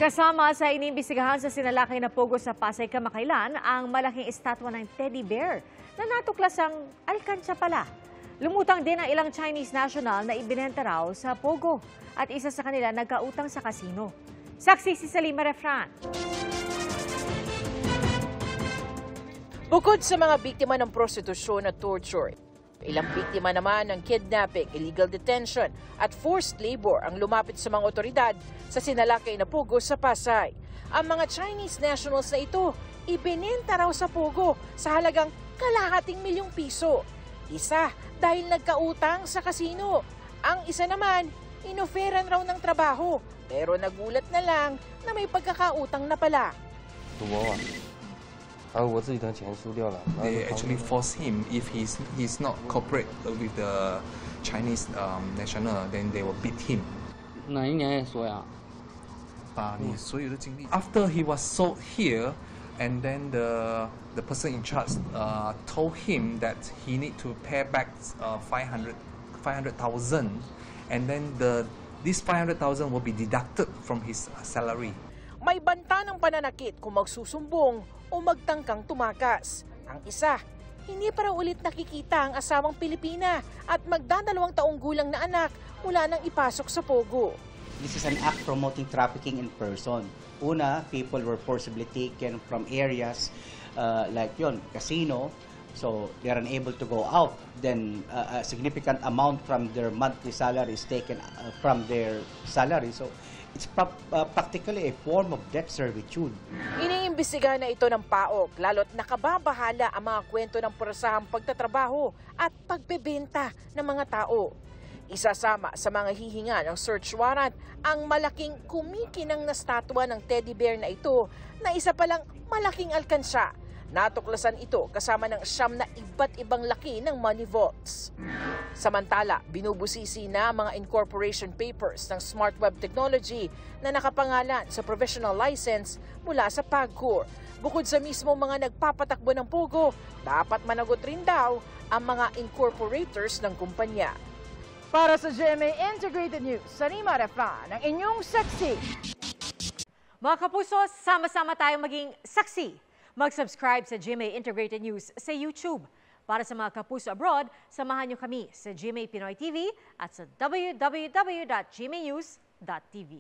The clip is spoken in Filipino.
Kasama sa iniimbestigahan sa sinalakay na pogo sa Pasay kamakailan ang malaking estatwa ng teddy bear na natuklasang alkansya pala. Lumutang din ang ilang Chinese national na ibinenta raw sa pogo at isa sa kanila nagkautang sa kasino. Saksi si Salima Refran. Bukod sa mga biktima ng prostitusyon at torture, ilang biktima naman ng kidnapping, illegal detention at forced labor ang lumapit sa mga otoridad sa sinalakay na pogo sa Pasay. Ang mga Chinese nationals na ito, ibinenta raw sa pogo sa halagang ₱250,000. Isa dahil nagkautang sa kasino. Ang isa naman, inoferan raw ng trabaho pero nagulat na lang na may pagkakautang na pala. They actually force him if he's not cooperate with the Chinese national, then they will beat him. 哪一年说呀？ 把你所有的经历 After he was sold here, and then the person in charge told him that he need to pay back 500,000, and then this 500,000 will be deducted from his salary. May banta ng pananakit kung magsusumbong o magtangkang tumakas. Ang isa, hindi pa raw ulit nakikita ang asawang Pilipina at magdadalawang taong gulang na anak mula nang ipasok sa pogo. This is an act promoting trafficking in person. Una, people were forcibly taken from areas like casino, so they are unable to go out. Then a significant amount from their monthly salary is taken from their salary. So it's practically a form of debt servitude. Iniimbestigahan na ito ng PAOK, lalo't nakababahala ang mga kwento ng parasahang pagtatrabaho at pagbebenta ng mga tao. Isasama sa mga hihinga ng search warrant ang malaking kumikinang na statwa ng teddy bear na ito na isa palang malaking alkansya. Natuklasan ito kasama ng 9 na iba't ibang laki ng money vaults. Samantala, binubusisi na ang mga incorporation papers ng Smart Web Technology na nakapangalan sa provisional license mula sa PAGCOR. Bukod sa mismo mga nagpapatakbo ng pogo, dapat managot rin daw ang mga incorporators ng kumpanya. Para sa GMA Integrated News, Salima Refran, ang inyong saksi. Mga kapuso, sama-sama tayong maging saksi. Mag-subscribe sa GMA Integrated News sa YouTube. Para sa mga kapuso abroad, samahan niyo kami sa GMA Pinoy TV at sa www.gmanews.tv.